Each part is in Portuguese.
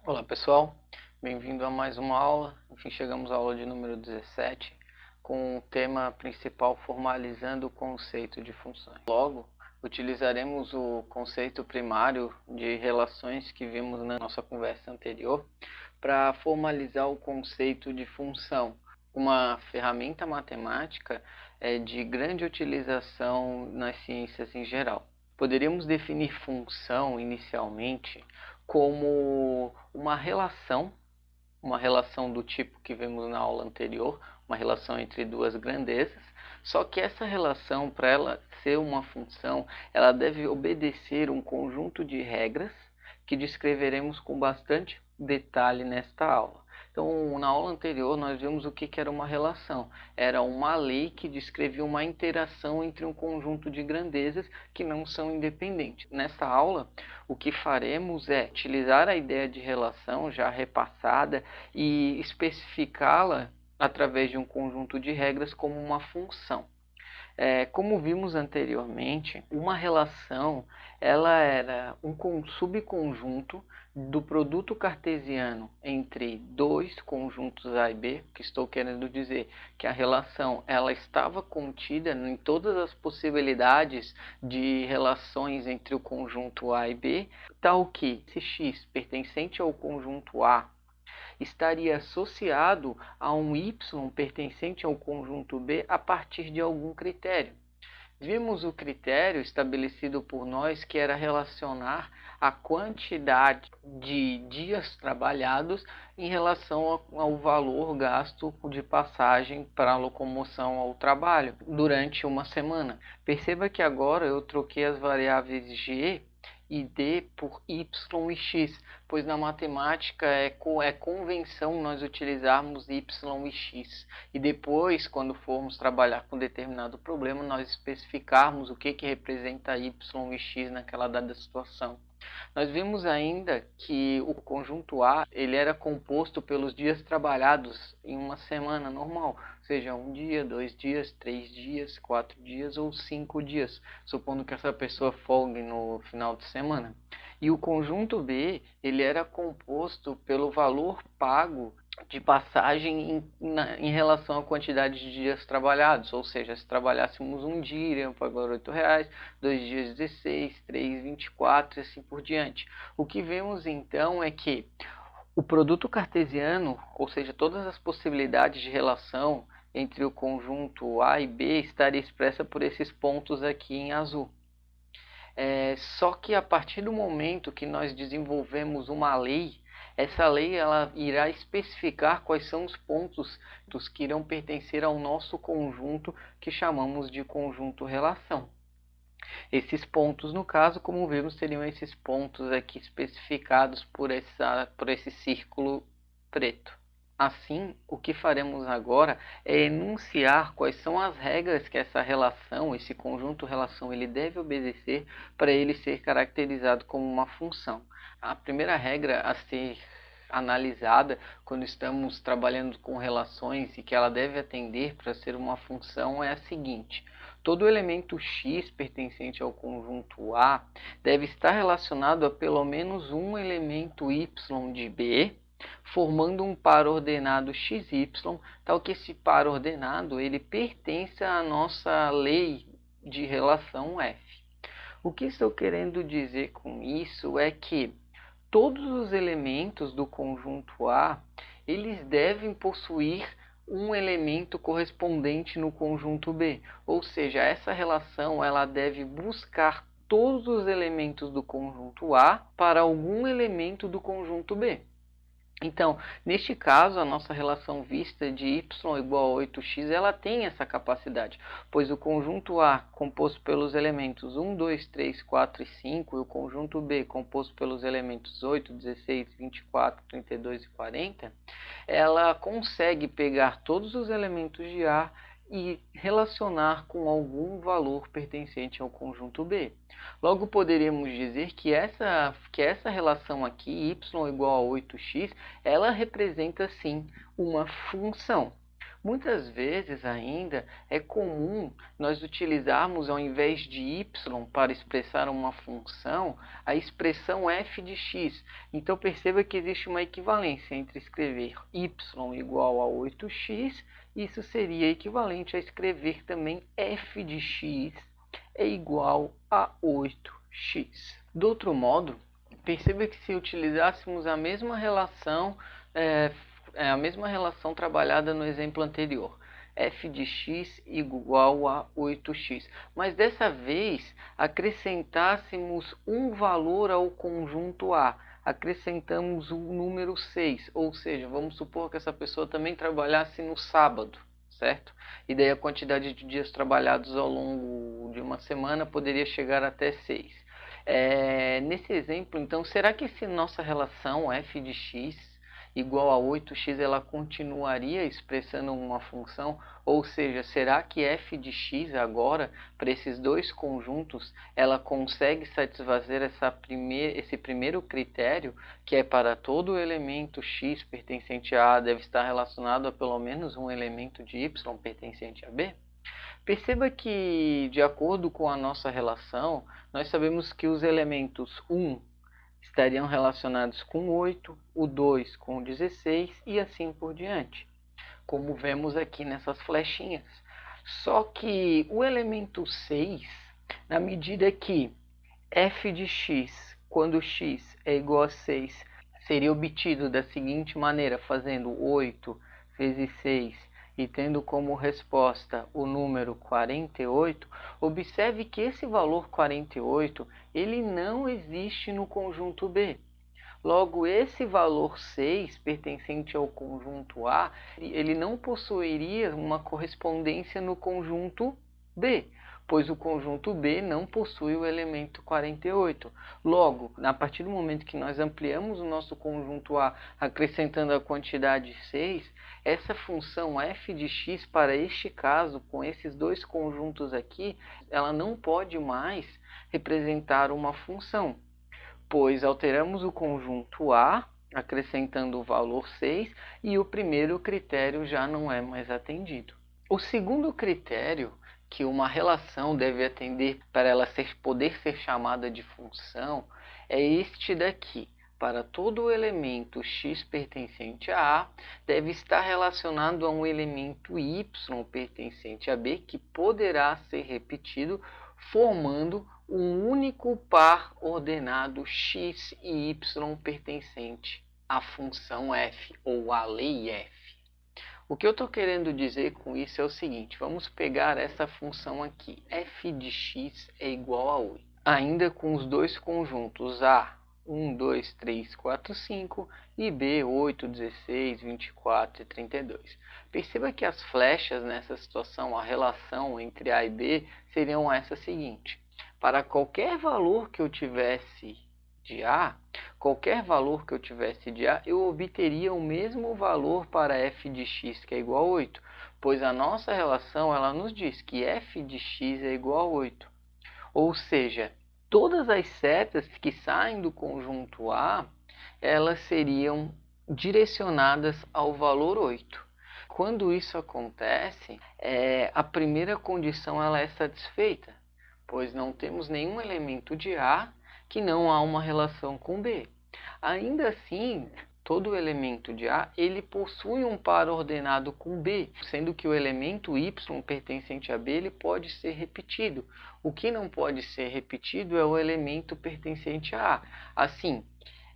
Olá pessoal, bem-vindo a mais uma aula. Enfim, chegamos à aula de número 17, com o tema principal formalizando o conceito de funções. Logo, utilizaremos o conceito primário de relações que vimos na nossa conversa anterior para formalizar o conceito de função, uma ferramenta matemática de grande utilização nas ciências em geral. Poderíamos definir função inicialmente como uma relação do tipo que vimos na aula anterior, uma relação entre duas grandezas, só que essa relação, para ela ser uma função, ela deve obedecer um conjunto de regras que descreveremos com bastante detalhe nesta aula. Então, na aula anterior, nós vimos o que era uma relação. Era uma lei que descrevia uma interação entre um conjunto de grandezas que não são independentes. Nessa aula, o que faremos é utilizar a ideia de relação já repassada e especificá-la através de um conjunto de regras como uma função. Como vimos anteriormente, uma relação ela era um subconjunto do produto cartesiano entre dois conjuntos A e B, que estou querendo dizer que a relação ela estava contida em todas as possibilidades de relações entre o conjunto A e B, tal que se x pertencente ao conjunto A estaria associado a um y pertencente ao conjunto B a partir de algum critério. Vimos o critério estabelecido por nós, que era relacionar a quantidade de dias trabalhados em relação ao valor gasto de passagem para a locomoção ao trabalho durante uma semana. Perceba que agora eu troquei as variáveis g e d por y e x, pois na matemática é convenção nós utilizarmos y e x. E depois, quando formos trabalhar com determinado problema, nós especificarmos o que representa y e x naquela dada situação. Nós vimos ainda que o conjunto A ele era composto pelos dias trabalhados em uma semana normal, seja um dia, 2 dias, 3 dias, 4 dias ou 5 dias, supondo que essa pessoa folgue no final de semana. E o conjunto B ele era composto pelo valor pago de passagem em relação à quantidade de dias trabalhados, ou seja, se trabalhássemos um dia, iriam pagar R$ 8, 2 dias 16, 3, 24 e assim por diante. O que vemos então é que o produto cartesiano, ou seja, todas as possibilidades de relação entre o conjunto A e B estaria expressa por esses pontos aqui em azul. Só que a partir do momento que nós desenvolvemos uma lei, essa lei ela irá especificar quais são os pontos que irão pertencer ao nosso conjunto, que chamamos de conjunto relação. Esses pontos, no caso, como vimos, seriam esses pontos aqui especificados por esse círculo preto. Assim, o que faremos agora é enunciar quais são as regras que essa relação, esse conjunto relação, ele deve obedecer para ele ser caracterizado como uma função. A primeira regra a ser analisada quando estamos trabalhando com relações e que ela deve atender para ser uma função é a seguinte: todo elemento x pertencente ao conjunto A deve estar relacionado a pelo menos um elemento y de B, formando um par ordenado xy, tal que esse par ordenado ele pertence à nossa lei de relação f. O que estou querendo dizer com isso é que todos os elementos do conjunto A eles devem possuir um elemento correspondente no conjunto B, ou seja, essa relação ela deve buscar todos os elementos do conjunto A para algum elemento do conjunto B. Então, neste caso, a nossa relação vista de y igual a 8x, ela tem essa capacidade, pois o conjunto A, composto pelos elementos 1, 2, 3, 4 e 5, e o conjunto B, composto pelos elementos 8, 16, 24, 32 e 40, ela consegue pegar todos os elementos de A e relacionar com algum valor pertencente ao conjunto B. Logo, poderíamos dizer que essa relação aqui, y igual a 8x, ela representa sim uma função, Muitas vezes ainda é comum nós utilizarmos, ao invés de y para expressar uma função, a expressão f de x. Então perceba que existe uma equivalência entre escrever y igual a 8x, isso seria equivalente a escrever também f de x é igual a 8x. Do outro modo, perceba que se utilizássemos a mesma relação trabalhada no exemplo anterior, f de x igual a 8x, mas dessa vez acrescentássemos um valor ao conjunto A, acrescentamos o número 6, ou seja, vamos supor que essa pessoa também trabalhasse no sábado, certo? E daí a quantidade de dias trabalhados ao longo de uma semana poderia chegar até 6. Nesse exemplo, então, será que se nossa relação f de x igual a 8x, ela continuaria expressando uma função? Ou seja, será que f de x agora, para esses dois conjuntos, ela consegue satisfazer esse primeiro critério, que é para todo elemento x pertencente a A deve estar relacionado a pelo menos um elemento de y pertencente a B? Perceba que, de acordo com a nossa relação, nós sabemos que os elementos 1 estariam relacionados com 8, o 2 com 16 e assim por diante, como vemos aqui nessas flechinhas. Só que o elemento 6, na medida que f de x, quando x é igual a 6, seria obtido da seguinte maneira, fazendo 8 vezes 6 e tendo como resposta o número 48, observe que esse valor 48, ele não existe no conjunto B. Logo, esse valor 6, pertencente ao conjunto A, ele não possuiria uma correspondência no conjunto B, pois o conjunto B não possui o elemento 48. Logo, a partir do momento que nós ampliamos o nosso conjunto A, acrescentando a quantidade 6, essa função f de x, para este caso, com esses dois conjuntos aqui, ela não pode mais representar uma função, pois alteramos o conjunto A, acrescentando o valor 6, e o primeiro critério já não é mais atendido. O segundo critério que uma relação deve atender para ela poder ser chamada de função é este daqui. Para todo elemento x pertencente a A, deve estar relacionado a um elemento y pertencente a B, que poderá ser repetido, formando um único par ordenado x e y pertencente à função f, ou à lei f. O que eu estou querendo dizer com isso é o seguinte: vamos pegar essa função aqui, f de x é igual a 8, ainda com os dois conjuntos A, 1, 2, 3, 4, 5 e B, 8, 16, 24 e 32. Perceba que as flechas nessa situação, a relação entre A e B, seriam essa seguinte: para qualquer valor que eu tivesse de A, eu obteria o mesmo valor para f de x, que é igual a 8, pois a nossa relação ela nos diz que f de x é igual a 8. Ou seja, todas as setas que saem do conjunto A, elas seriam direcionadas ao valor 8. Quando isso acontece, a primeira condição ela é satisfeita, pois não temos nenhum elemento de A que não há uma relação com B. Ainda assim, todo elemento de A ele possui um par ordenado com B, sendo que o elemento y pertencente a B ele pode ser repetido. O que não pode ser repetido é o elemento pertencente a A. Assim,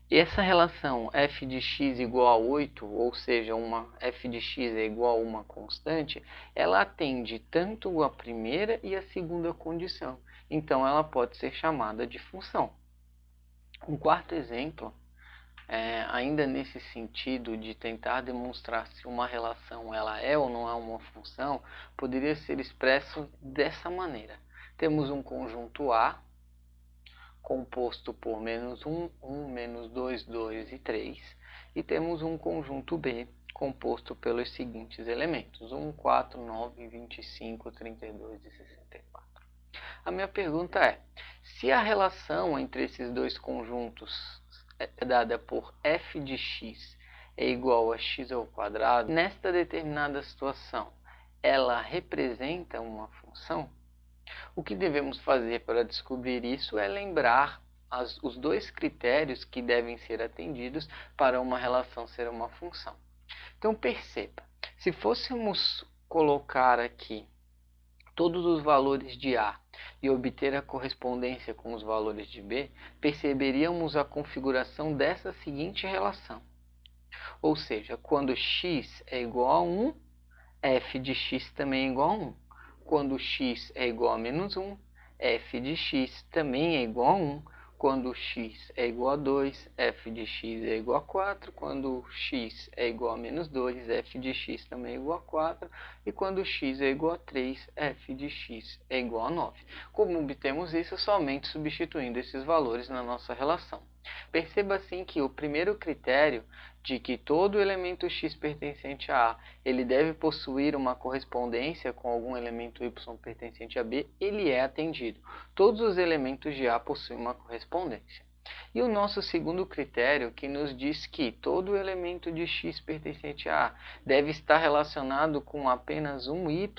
essa relação f de x igual a 8, ou seja, f de x é igual a uma constante, ela atende tanto a primeira e a segunda condição. Então, ela pode ser chamada de função. Um quarto exemplo, ainda nesse sentido de tentar demonstrar se uma relação ela é ou não é uma função, poderia ser expresso dessa maneira. Temos um conjunto A, composto por menos 1, 1, menos 2, 2 e 3, e temos um conjunto B, composto pelos seguintes elementos: 1, 4, 9, 25, 32 e 64. A minha pergunta é: se a relação entre esses dois conjuntos é dada por f de x é igual a x ao quadrado, nesta determinada situação, ela representa uma função? O que devemos fazer para descobrir isso é lembrar os dois critérios que devem ser atendidos para uma relação ser uma função. Então perceba, se fôssemos colocar aqui todos os valores de A e obter a correspondência com os valores de B, perceberíamos a configuração dessa seguinte relação. Ou seja, quando x é igual a 1, f de x também é igual a 1. Quando x é igual a menos 1, f de x também é igual a 1. Quando x é igual a 2, f de x é igual a 4. Quando x é igual a menos 2, f de x também é igual a 4. E quando x é igual a 3, f de x é igual a 9. Como obtemos isso? Somente substituindo esses valores na nossa relação. Perceba assim que o primeiro critério de que todo elemento x pertencente a A ele deve possuir uma correspondência com algum elemento y pertencente a B, ele é atendido. Todos os elementos de A possuem uma correspondência. E o nosso segundo critério, que nos diz que todo elemento de x pertencente a A deve estar relacionado com apenas um y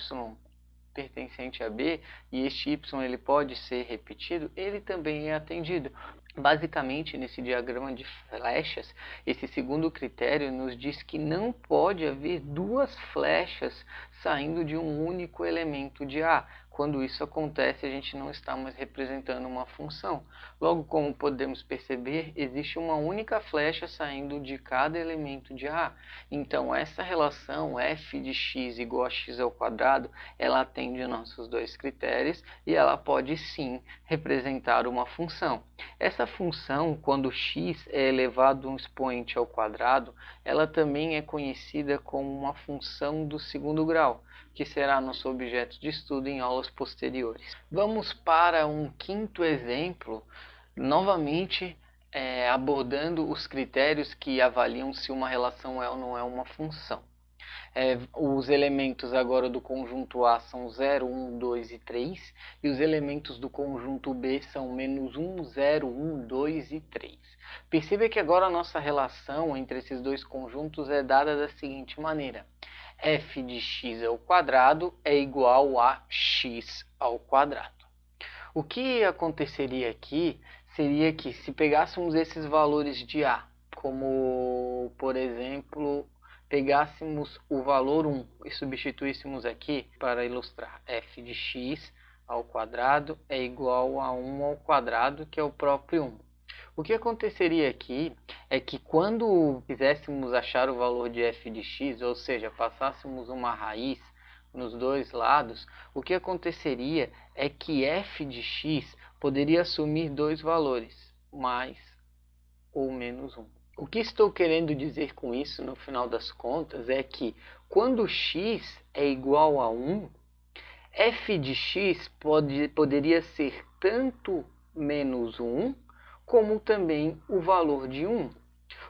pertencente a B, e este y ele pode ser repetido, ele também é atendido. Basicamente, nesse diagrama de flechas, esse segundo critério nos diz que não pode haver duas flechas saindo de um único elemento de A. Quando isso acontece, a gente não está mais representando uma função. Logo, como podemos perceber, existe uma única flecha saindo de cada elemento de A. Então, essa relação f de x igual a x ao quadrado, ela atende nossos dois critérios e ela pode sim representar uma função. Essa função, quando x é elevado a um expoente ao quadrado, ela também é conhecida como uma função do segundo grau, que será nosso objeto de estudo em aulas posteriores. Vamos para um quinto exemplo, novamente abordando os critérios que avaliam se uma relação é ou não é uma função. Os elementos agora do conjunto A são 0, 1, 2 e 3, e os elementos do conjunto B são menos 1, 0, 1, 2 e 3. Perceba que agora a nossa relação entre esses dois conjuntos é dada da seguinte maneira: f de x ao quadrado é igual a x ao quadrado. O que aconteceria aqui seria que, se pegássemos esses valores de A, como por exemplo, pegássemos o valor 1 e substituíssemos aqui para ilustrar, f de x ao quadrado é igual a 1 ao quadrado, que é o próprio 1. O que aconteceria aqui é que quando quiséssemos achar o valor de f de x, ou seja, passássemos uma raiz nos dois lados, o que aconteceria é que f de x poderia assumir dois valores, mais ou menos 1. O que estou querendo dizer com isso, no final das contas, é que quando x é igual a 1, f de x poderia ser tanto menos 1, como também o valor de 1.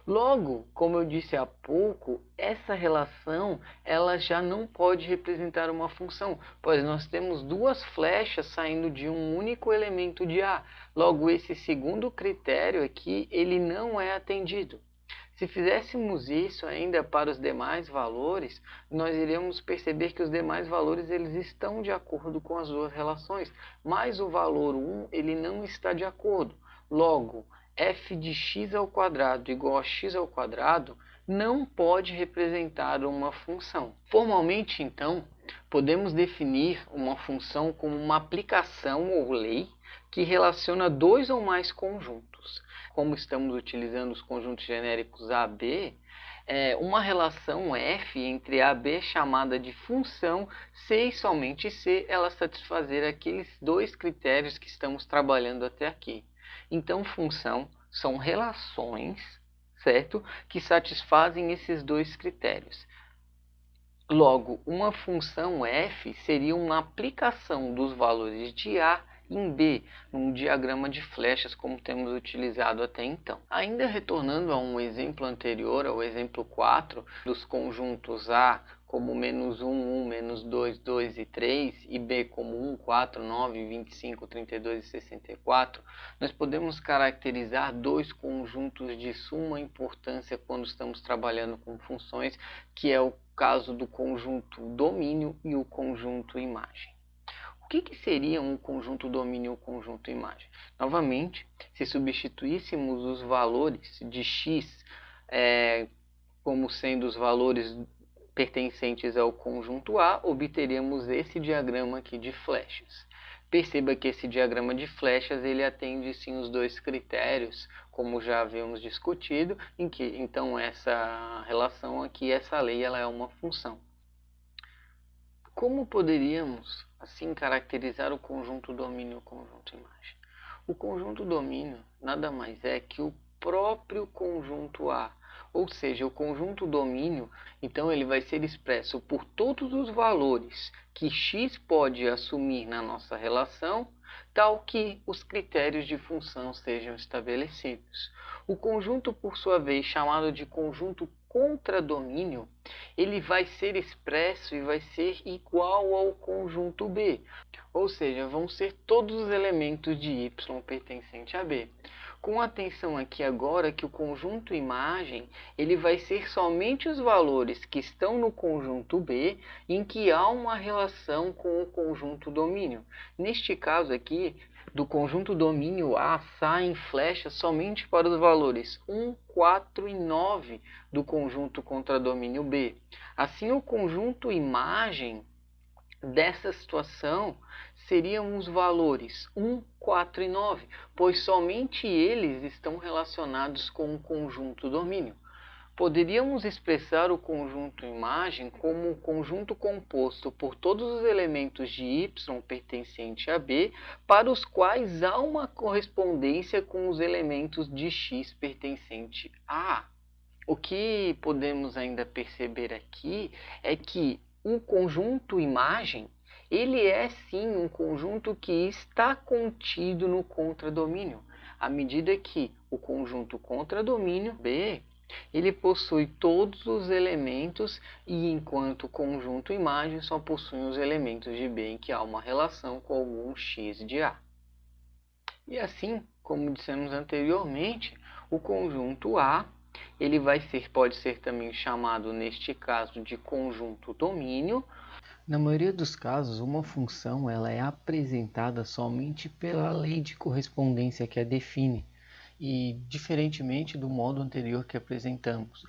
Logo, como eu disse há pouco, essa relação ela já não pode representar uma função, pois nós temos duas flechas saindo de um único elemento de A. Logo, esse segundo critério aqui, ele não é atendido. Se fizéssemos isso ainda para os demais valores, nós iremos perceber que os demais valores eles estão de acordo com as duas relações, mas o valor 1 ele não está de acordo. Logo, f de x ao quadrado igual a x ao quadrado não pode representar uma função. Formalmente, então, podemos definir uma função como uma aplicação ou lei que relaciona dois ou mais conjuntos. Como estamos utilizando os conjuntos genéricos A, B, uma relação f entre A e B chamada de função se e somente se ela satisfazer aqueles dois critérios que estamos trabalhando até aqui. Então, função são relações, certo? Que satisfazem esses dois critérios. Logo, uma função f seria uma aplicação dos valores de A em B, num diagrama de flechas como temos utilizado até então. Ainda retornando a um exemplo anterior, ao exemplo 4, dos conjuntos A como menos 1, 1, menos 2, 2 e 3, e b como 1, 4, 9, 25, 32 e 64, nós podemos caracterizar dois conjuntos de suma importância quando estamos trabalhando com funções, que é o caso do conjunto domínio e o conjunto imagem. O que seria um conjunto domínio e um conjunto imagem? Novamente, se substituíssemos os valores de x como sendo os valores pertencentes ao conjunto A, obteríamos esse diagrama aqui de flechas. Perceba que esse diagrama de flechas ele atende sim os dois critérios, como já havíamos discutido, em que então essa relação aqui, essa lei, ela é uma função. Como poderíamos assim caracterizar o conjunto domínio e o conjunto imagem? O conjunto domínio nada mais é que o próprio conjunto A, ou seja, o conjunto domínio, então ele vai ser expresso por todos os valores que x pode assumir na nossa relação, tal que os critérios de função sejam estabelecidos. O conjunto, por sua vez, chamado de conjunto contradomínio, ele vai ser expresso e vai ser igual ao conjunto B, ou seja, vão ser todos os elementos de y pertencente a B. Com atenção aqui agora que o conjunto imagem, ele vai ser somente os valores que estão no conjunto B, em que há uma relação com o conjunto domínio. Neste caso aqui, do conjunto domínio A saem flechas somente para os valores 1, 4 e 9 do conjunto contradomínio B. Assim, o conjunto imagem dessa situação seriam os valores 1, 4 e 9, pois somente eles estão relacionados com o conjunto domínio. Poderíamos expressar o conjunto imagem como um conjunto composto por todos os elementos de y pertencente a B, para os quais há uma correspondência com os elementos de x pertencente a A. O que podemos ainda perceber aqui é que o conjunto imagem, ele é sim um conjunto que está contido no contradomínio, à medida que o conjunto contradomínio B, ele possui todos os elementos, e enquanto o conjunto imagem só possui os elementos de B em que há uma relação com algum x de A. E assim, como dissemos anteriormente, o conjunto A ele pode ser também chamado, neste caso, de conjunto domínio. Na maioria dos casos, uma função ela é apresentada somente pela lei de correspondência que a define, e diferentemente do modo anterior que apresentamos,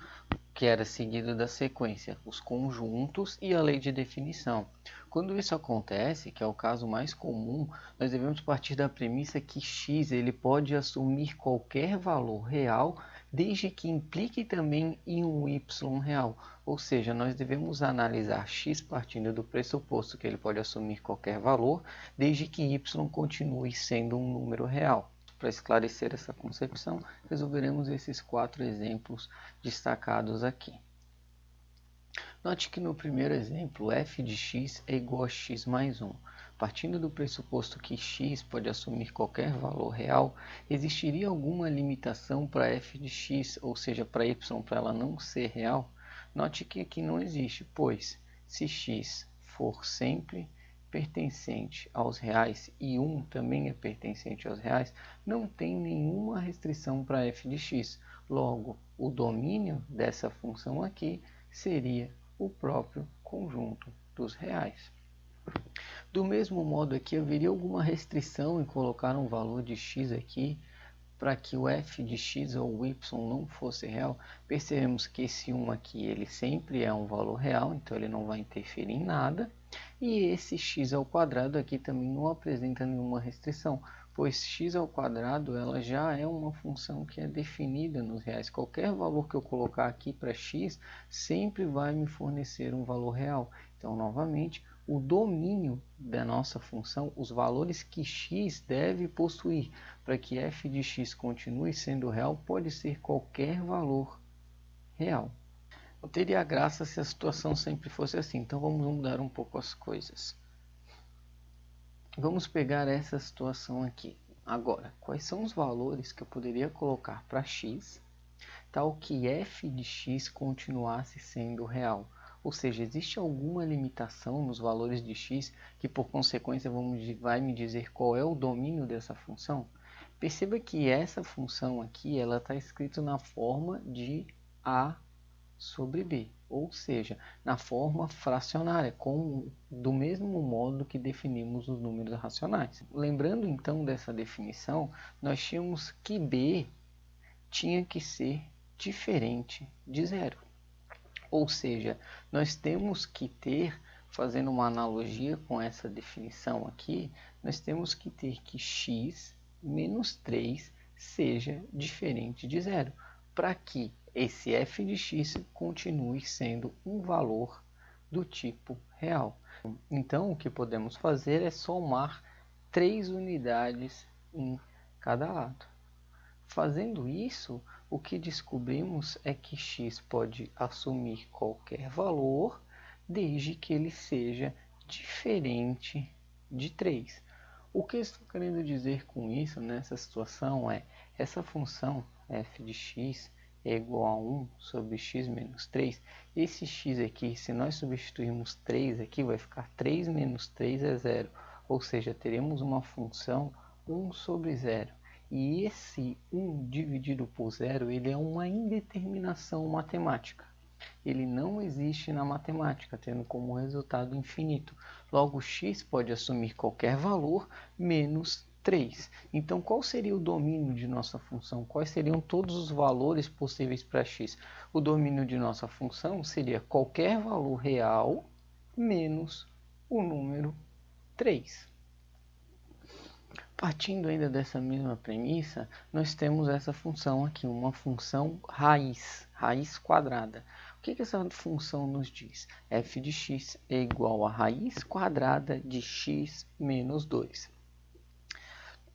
que era seguido da sequência, os conjuntos e a lei de definição. Quando isso acontece, que é o caso mais comum, nós devemos partir da premissa que x ele pode assumir qualquer valor real, desde que implique também em um y real. Ou seja, nós devemos analisar x partindo do pressuposto que ele pode assumir qualquer valor, desde que y continue sendo um número real. Para esclarecer essa concepção, resolveremos esses 4 exemplos destacados aqui. Note que no primeiro exemplo, f de x é igual a x mais 1. Partindo do pressuposto que x pode assumir qualquer valor real, existiria alguma limitação para f de x, ou seja, para y, para ela não ser real? Note que aqui não existe, pois se x for sempre pertencente aos reais e 1 também é pertencente aos reais, não tem nenhuma restrição para f de x. Logo, o domínio dessa função aqui seria o próprio conjunto dos reais. Do mesmo modo aqui, haveria alguma restrição em colocar um valor de x aqui para que o f de x ou o y não fosse real? Percebemos que esse 1 aqui ele sempre é um valor real, então ele não vai interferir em nada. E esse x ao quadrado aqui também não apresenta nenhuma restrição, pois x ao quadrado ela já é uma função que é definida nos reais. Qualquer valor que eu colocar aqui para x sempre vai me fornecer um valor real. Então, novamente, o domínio da nossa função, os valores que x deve possuir para que f de x continue sendo real, pode ser qualquer valor real. Não teria graça se a situação sempre fosse assim, então vamos mudar um pouco as coisas. Vamos pegar essa situação aqui. Agora, quais são os valores que eu poderia colocar para x, tal que f de x continuasse sendo real? Ou seja, existe alguma limitação nos valores de x que por consequência vai me dizer qual é o domínio dessa função? Perceba que essa função aqui ela está escrita na forma de a sobre b, ou seja, na forma fracionária, do mesmo modo que definimos os números racionais. Lembrando então dessa definição, nós tínhamos que b tinha que ser diferente de zero. Ou seja, nós temos que ter, fazendo uma analogia com essa definição aqui, nós temos que ter que x menos 3 seja diferente de zero, para que esse f de x continue sendo um valor do tipo real. Então, o que podemos fazer é somar 3 unidades em cada lado. Fazendo isso, o que descobrimos é que x pode assumir qualquer valor, desde que ele seja diferente de 3. O que eu estou querendo dizer com isso nessa situação é, essa função f de x é igual a 1 sobre x menos 3. Esse x aqui, se nós substituirmos 3 aqui, vai ficar 3 menos 3 é 0. Ou seja, teremos uma função 1 sobre 0. E esse 1 dividido por 0, ele é uma indeterminação matemática. Ele não existe na matemática, tendo como resultado infinito. Logo, x pode assumir qualquer valor menos 3. Então, qual seria o domínio de nossa função? Quais seriam todos os valores possíveis para x? O domínio de nossa função seria qualquer valor real menos o número 3. Partindo ainda dessa mesma premissa, nós temos essa função aqui, uma função raiz quadrada. O que essa função nos diz? F de x é igual a raiz quadrada de x menos 2.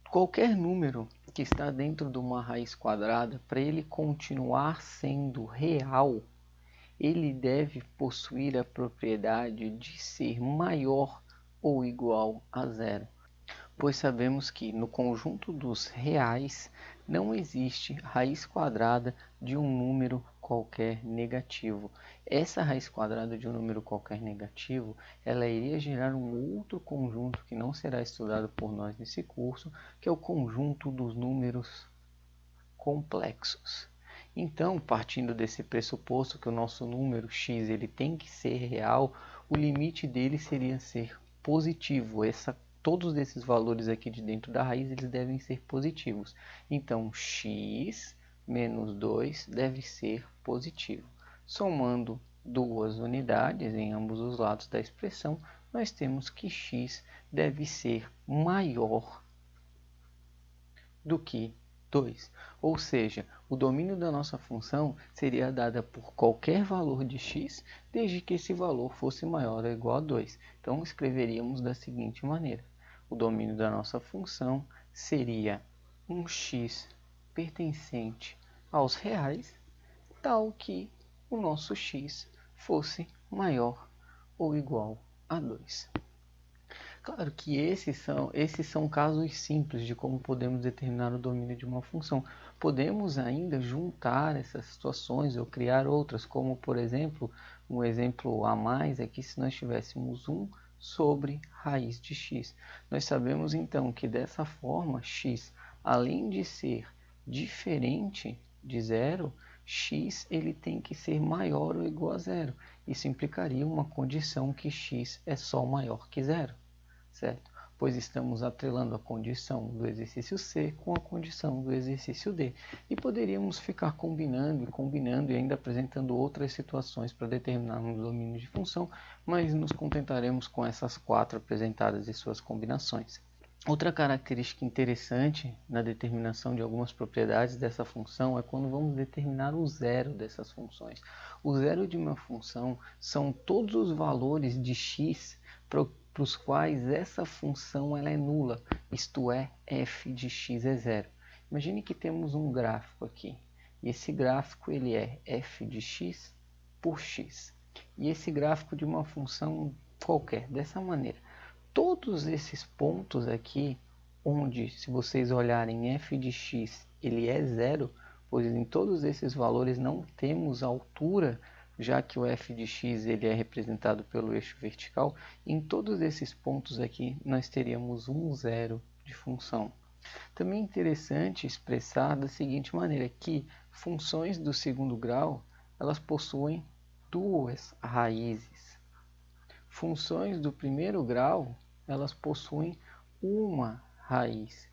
Qualquer número que está dentro de uma raiz quadrada, para ele continuar sendo real, ele deve possuir a propriedade de ser maior ou igual a zero. Pois sabemos que no conjunto dos reais não existe raiz quadrada de um número qualquer negativo. Essa raiz quadrada de um número qualquer negativo, ela iria gerar um outro conjunto que não será estudado por nós nesse curso, que é o conjunto dos números complexos. Então, partindo desse pressuposto que o nosso número x ele tem que ser real, o limite dele seria ser positivo. Todos esses valores aqui de dentro da raiz eles devem ser positivos. Então, x menos 2 deve ser positivo. Somando duas unidades em ambos os lados da expressão, nós temos que x deve ser maior do que 2. Ou seja, o domínio da nossa função seria dada por qualquer valor de x, desde que esse valor fosse maior ou igual a 2. Então, escreveríamos da seguinte maneira. O domínio da nossa função seria um x pertencente aos reais, tal que o nosso x fosse maior ou igual a 2. Claro que esses são casos simples de como podemos determinar o domínio de uma função. Podemos ainda juntar essas situações ou criar outras, como por exemplo, um exemplo a mais é que se nós tivéssemos 1 sobre raiz de x. Nós sabemos então que dessa forma x, além de ser diferente de zero, x ele tem que ser maior ou igual a zero. Isso implicaria uma condição que x é só maior que zero, certo? Pois estamos atrelando a condição do exercício C com a condição do exercício D. E poderíamos ficar combinando e ainda apresentando outras situações para determinarmos o domínio de função, mas nos contentaremos com essas 4 apresentadas e suas combinações. Outra característica interessante na determinação de algumas propriedades dessa função é quando vamos determinar o zero dessas funções. O zero de uma função são todos os valores de x para os quais essa função ela é nula, isto é, f de x é zero. Imagine que temos um gráfico aqui, e esse gráfico ele é f de x por x. E esse gráfico de uma função qualquer, dessa maneira. Todos esses pontos aqui, onde se vocês olharem f de x ele é zero, pois em todos esses valores não temos altura já que o f de x ele é representado pelo eixo vertical, em todos esses pontos aqui nós teríamos um zero de função. Também é interessante expressar da seguinte maneira, que funções do segundo grau, elas possuem duas raízes. Funções do primeiro grau, elas possuem uma raiz.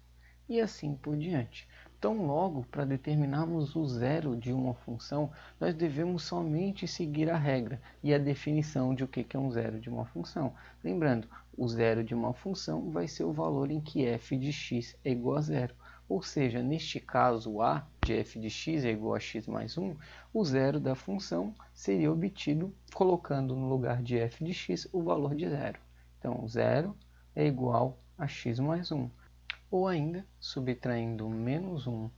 E assim por diante. Então, logo, para determinarmos o zero de uma função, nós devemos somente seguir a regra e a definição de o que é um zero de uma função. Lembrando, o zero de uma função vai ser o valor em que f de x é igual a zero. Ou seja, neste caso, a de f de x é igual a x mais 1, o zero da função seria obtido colocando no lugar de f de x o valor de zero. Então, zero é igual a x mais 1. Ou ainda, subtraindo menos 1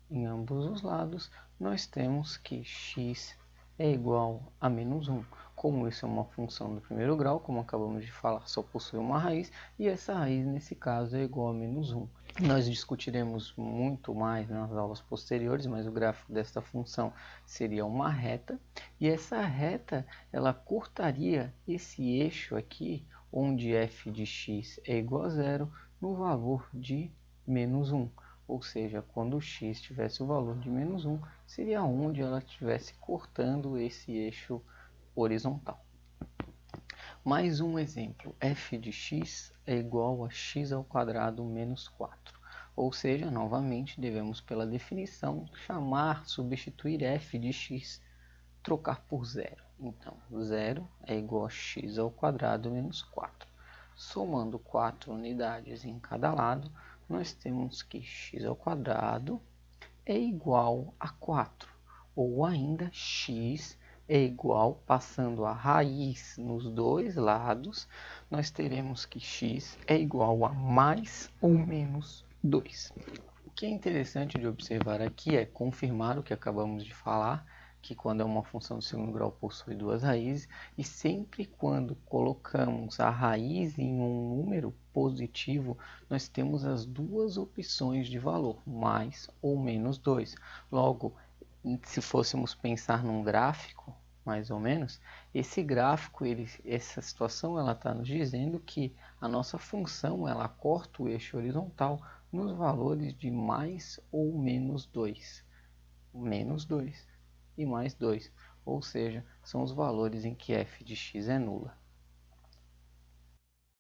em ambos os lados, nós temos que x é igual a menos 1. Como isso é uma função do primeiro grau, como acabamos de falar, só possui uma raiz, e essa raiz, nesse caso, é igual a menos 1. Nós discutiremos muito mais nas aulas posteriores, mas o gráfico desta função seria uma reta, e essa reta, ela cortaria esse eixo aqui, onde f de x é igual a zero, no valor de menos 1. Ou seja, quando x tivesse o valor de menos 1, seria onde ela estivesse cortando esse eixo horizontal. Mais um exemplo, f de x é igual a x ao quadrado menos 4. Ou seja, novamente, devemos pela definição substituir f de x, trocar por zero. Então, zero é igual a x ao quadrado menos 4. Somando 4 unidades em cada lado, nós temos que x ao quadrado é igual a 4. Ou ainda, x é igual, passando a raiz nos dois lados, nós teremos que x é igual a mais ou menos 2. O que é interessante de observar aqui é confirmar o que acabamos de falar, que quando é uma função de segundo grau possui duas raízes, e sempre quando colocamos a raiz em um número positivo, nós temos as duas opções de valor, mais ou menos 2. Logo, se fôssemos pensar num gráfico, mais ou menos, esse gráfico, essa situação, ela está nos dizendo que a nossa função, ela corta o eixo horizontal nos valores de mais ou menos 2. Menos 2 e mais 2, ou seja, são os valores em que f de x é nula.